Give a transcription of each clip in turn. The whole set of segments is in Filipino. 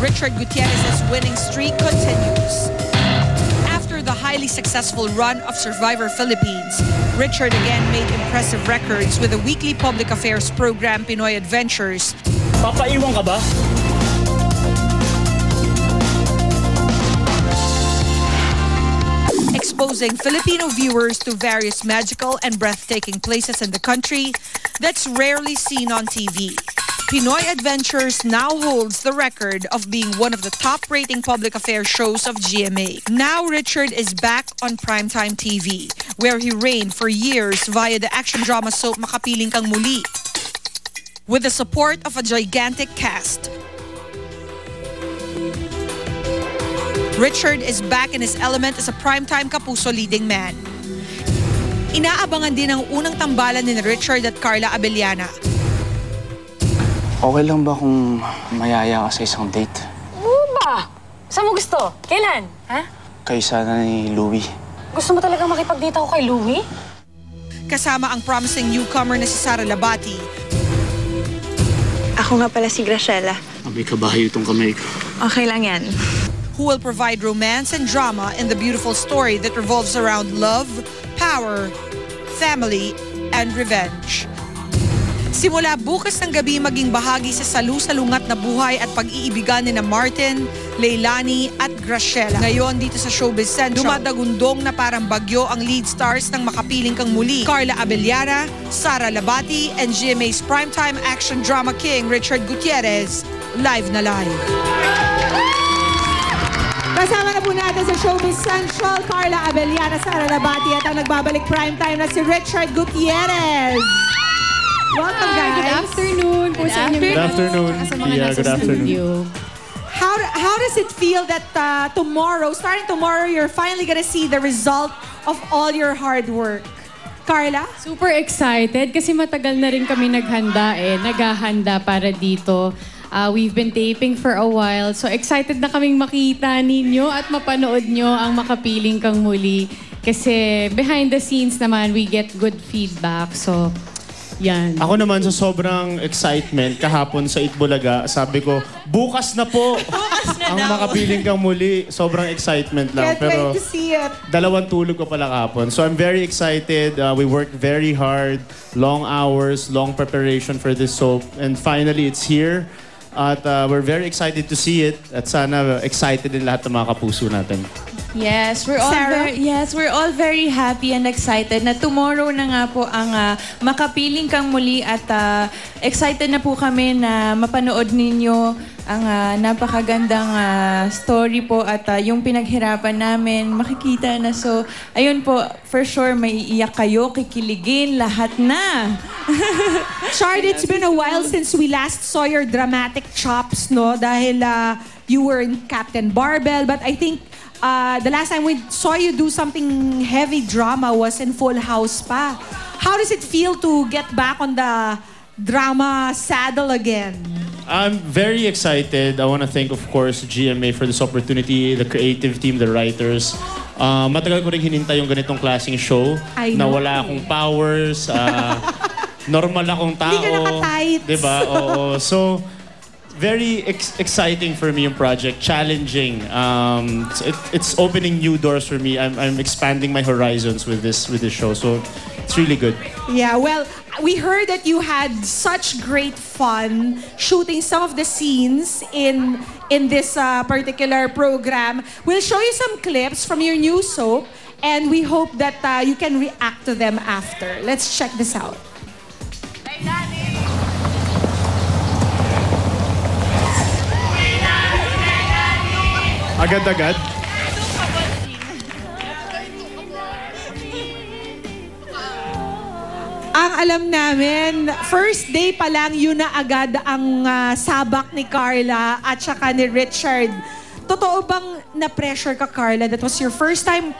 Richard Gutierrez's winning streak continues. After the highly successful run of Survivor Philippines, Richard again made impressive records with the weekly public affairs program Pinoy Adventures. Papaiwan ka ba? Exposing Filipino viewers to various magical and breathtaking places in the country that's rarely seen on TV. Pinoy Adventures now holds the record of being one of the top-rating public affairs shows of GMA. Now Richard is back on primetime TV, where he reigned for years via the action drama soap Makapiling Kang Muli. With the support of a gigantic cast, Richard is back in his element as a primetime kapuso leading man. Inaabangan din ang unang tambalan ni Richard at Carla Abellana. Okay lang ba kung mayaya ka sa isang date? Oo ba? Saan mo gusto? Kailan? Ha? Kayo sana ni Louie. Gusto mo talagang makipag-date ako kay Louie? Kasama ang promising newcomer na si Sara Labati. Ako nga pala si Graciela. May kabahay itong kamay ko. Okay lang yan. Who will provide romance and drama in the beautiful story that revolves around love, power, family, and revenge. Simula bukas ng gabi maging bahagi sa salu-salungat na buhay at pag-iibigan ni na Martin, Leilani at Graciela. Ngayon dito sa Showbiz Central, dumadagundong na parang bagyo ang lead stars ng Makapiling Kang Muli, Carla Abellana, Sara Labati, and GMA's primetime action drama king Richard Gutierrez. Live na live. Kasama na po natin sa Showbiz Central, Carla Abellana, Sara Labati at ang nagbabalik primetime na si Richard Gutierrez. Welcome, guys. Good afternoon po sa inyo. Good afternoon. Sa mga nasa studio. How does it feel that starting tomorrow, you're finally gonna see the result of all your hard work? Carla? Super excited kasi matagal na rin kami naghahanda para dito. We've been taping for a while. So excited na kaming makita ninyo at mapanood nyo ang Makapiling Kang Muli. Kasi behind the scenes naman, we get good feedback. So, yan. Ako naman sa sobrang excitement kahapon sa Itbulaga, sabi ko, bukas na po ang Makapiling Kang Muli. Sobrang excitement lang. Can't wait to see it. 2 tulog ko pala kahapon. So I'm very excited. We worked very hard. Long hours, long preparation for this soap. And finally, it's here. At we're very excited to see it. At sana excited din lahat ng mga kapuso natin. Yes, we're all very happy and excited na tomorrow na nga po ang Makapiling Kang Muli at excited na po kami na mapanood ninyo ang napakagandang story po at yung pinaghirapan namin makikita na. So, ayun po, for sure may iiyak kayo, kikiligin, lahat na. Chard, it's been a while since we last saw your dramatic chops, no? Dahil you were in Captain Barbell, but I think the last time we saw you do something heavy drama was in Full House pa. How does it feel to get back on the drama saddle again? I'm very excited. I want to thank, of course, GMA for this opportunity, the creative team, the writers. Matagal ko rin hinintay yung ganitong klaseng show na wala akong powers, normal akong tao. Hindi ka naka-tights. Diba? Oo. So, very exciting for me yung project, challenging. It's opening new doors for me. I'm expanding my horizons with this show. So, it's really good. Yeah, well, we heard that you had such great fun shooting some of the scenes in this particular program. We'll show you some clips from your new soap, and we hope that you can react to them after. Let's check this out. Agad-agad? Ang alam namin, first day pa lang, yun na agad ang sabak ni Carla at saka ni Richard. Totoo bang na-pressure ka, Carla? That was your first time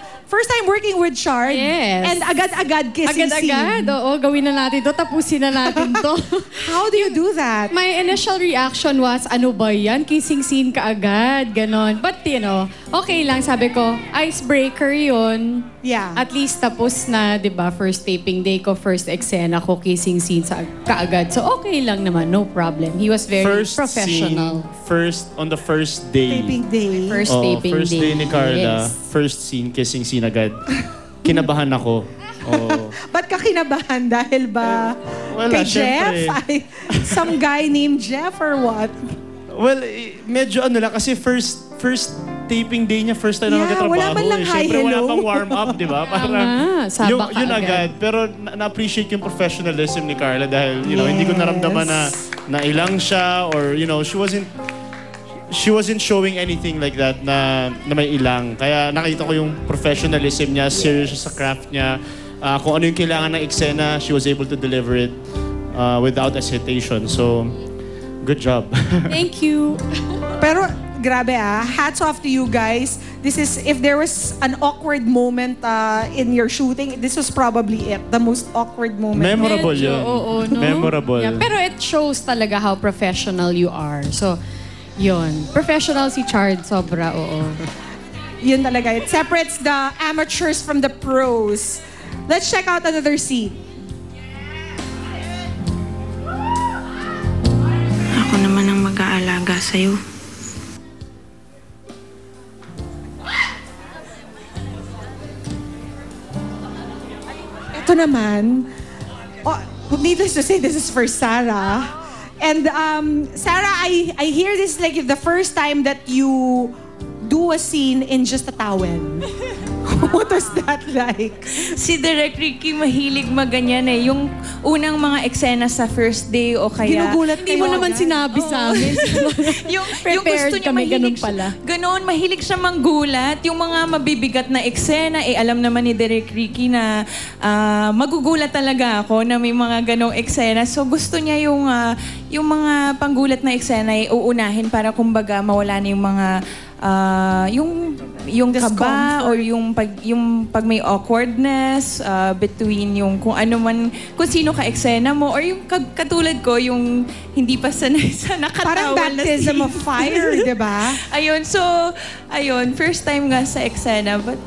working with Chard? Yes. And agad-agad kissing Agad-agad. Oo, gawin na natin to. Tapusin na natin to. How do you do that? My initial reaction was, ano ba yan? Kissing scene ka agad. Ganon. But, okay lang. Sabi ko, icebreaker yun. Yeah. At least tapos na, di ba, first taping day ko, first eksena ko, kissing scene sa kaagad. So okay lang naman, no problem. He was very professional. On the first day. Taping day. First taping first day ni Carla, Yes. first scene, kissing scene agad. Kinabahan ako. Oh. Ba't ka kinabahan? Dahil ba Wala, kay syempre. Jeff? Ay, some guy named Jeff or what? Well, medyo ano lang, kasi first taping day niya, first time na Yeah, nagkatrabaho. wala man lang hi, Siyempre, wala hello. pang warm up, di ba? Parang, sabak yun agad. agad. Pero na-appreciate yung professionalism ni Carla dahil, hindi ko naramdaman na ilang siya or, she wasn't showing anything like that na may ilang. Kaya nakita ko yung professionalism niya, serious siya sa craft niya. Kung ano yung kailangan ng eksena, she was able to deliver it without hesitation. So, good job. Thank you. Pero grabe hats off to you guys. This is, if there was an awkward moment in your shooting, this was probably it. The most awkward moment. Memorable Medyo, yun. oo, no? Memorable. Yeah, pero it shows talaga how professional you are. So, yun. Professional si Chard, sobra, oo. Yun talaga. It separates the amateurs from the pros. Let's check out another scene. Ako naman ang mag-aalaga sa'yo. Ito naman, needless to say, this is for Sarah. And Sarah, I hear this like the first time that you do a scene in just a towel. What was that like? Si Direk Ricky mahilig maganyan eh. Yung unang mga eksena sa first day o kaya... Ginugulat Hindi mo kayo naman agad? sinabi sa amin. yung Prepared gusto niya, kami, ganun mahilig pala. Ganon, mahilig siya manggulat. Yung mga mabibigat na eksena, alam naman ni Direk Ricky na magugulat talaga ako na may mga ganong eksena. So gusto niya yung mga panggulat na eksena uunahin para kumbaga mawala na yung mga yung kaba or yung pag may awkwardness between yung kung ano man, kung sino ka eksena mo or yung katulad ko, yung hindi pa sanay sa nakatawal Parang na baptism scene. of fire, di ba? Ayun, first time nga sa eksena, but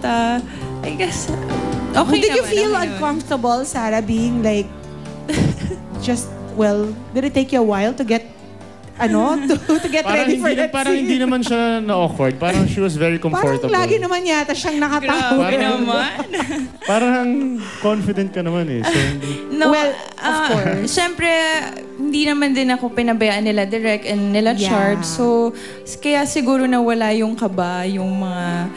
I guess okay Did you naman, feel okay naman. uncomfortable, Sarah, being like, did it take you a while to get, to get ready for that Parang scene? hindi naman siya na-awkward. Parang she was very Parang comfortable. lagi naman yata siyang nakatawa. Grabe naman. Parang confident ka naman eh. So, hindi. No, Well, of course. Siyempre, hindi naman din ako pinabayaan nila Direk and nila Yeah. Chard. So, kaya siguro nawala yung kaba, yung mga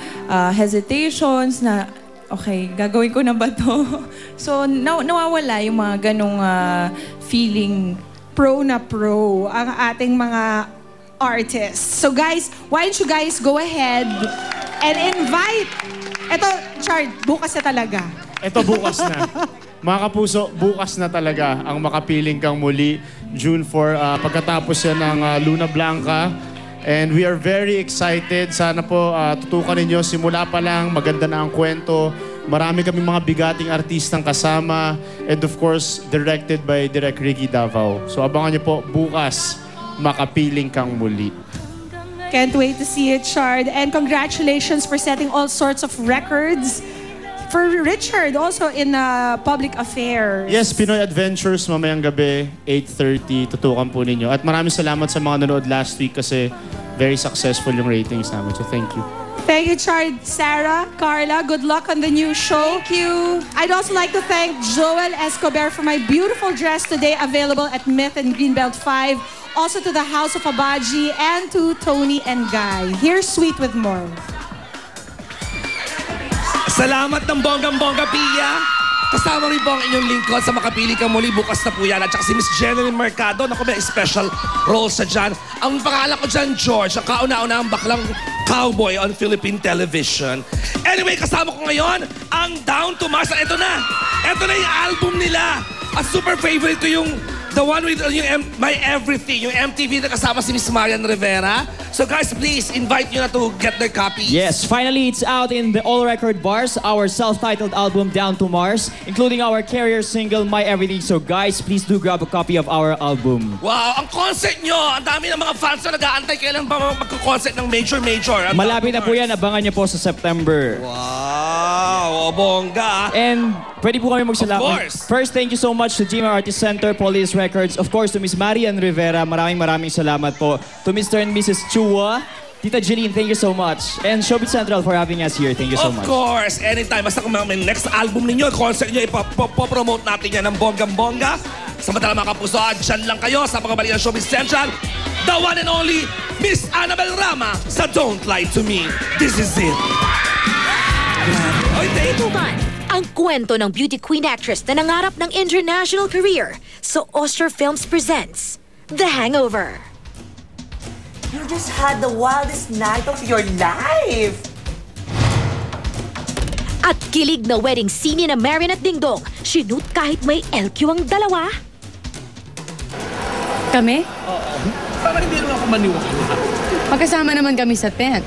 hesitations na, okay, gagawin ko na ba to? So, nawawala yung mga ganong feeling. Pro na pro ang ating mga artists. So guys, why don't you guys go ahead and invite... Eto, Chard, bukas na talaga. Ito bukas na. Mga kapuso, bukas na talaga ang Makapiling Kang Muli. June 4, pagkatapos yan ng Luna Blanca. And we are very excited. Sana po tutukan ninyo. Simula pa lang, maganda na ang kwento. Marami kaming mga bigating artistang kasama. And of course, directed by Direk Ricky Davao. So abangan niyo po bukas, Makapiling Kang Muli. Can't wait to see it, Chard. And congratulations for setting all sorts of records. For Richard, also in public affairs. Yes, Pinoy Adventures, mamayang gabi, 8:30, tutukan po ninyo. At maraming salamat sa mga nanood last week kasi very successful yung ratings namin. So thank you. Thank you, Chard. Sarah, Carla, good luck on the new show. Thank you. I'd also like to thank Joel Escobar for my beautiful dress today, available at Myth and Greenbelt 5. Also to the House of Abaji and to Tony and Guy. Here's Sweet with More. Salamat ng bonggang-bongga, Pia! Kasama rin po ang inyong lingkod sa Makapili Kang Muli. Bukas na po yan. At saka si Miss Jeneline Mercado. Naku, may special role sa dyan. Ang pangalan ko dyan, George. Ang kauna-una ang baklang cowboy on Philippine television. Anyway, kasama ko ngayon ang Down to Mars. Ito na! Ito na yung album nila. At super favorite ko yung the one with yung My Everything. Yung MTV na kasama si Miss Marian Rivera. So guys, please invite nyo na to get their copies. Yes, finally it's out in the All Record Bars, our self-titled album Down to Mars, including our carrier single My Everything. So guys, please do grab a copy of our album. Wow, ang concert nyo! Ang dami ng mga fans na nag-aantay kailan ba magko-concert ng major. Malapit na po yan, abangan niyo po sa September. Wow! Oo, bongga. And pwede po kami magsalamat. Of course. First, thank you so much to GMA Artist Center, Police Records. Of course, to Miss Marian Rivera. Maraming salamat po. To Mr. and Mrs. Chua. Tita Jeline, thank you so much. And Showbiz Central for having us here. Thank you so much. Of course, anytime. Basta kung may next album ninyo, concert nyo, ipopromote natin yan ng bonggang-bongga. Samantala mga kapuso, dyan lang kayo sa pagkabalik ng Showbiz Central. The one and only Miss Annabel Rama sa Don't Lie to Me. This is it. Ito man, ang kwento ng beauty queen actress na nangarap ng international career. So Oscar Films presents The Hangover. You just had the wildest night of your life! At kilig na wedding scene na Marian at Dingdong, shoot kahit may LQ ang dalawa. Kami? Parang hindi naman ako maniwala. Magkasama naman kami sa tent.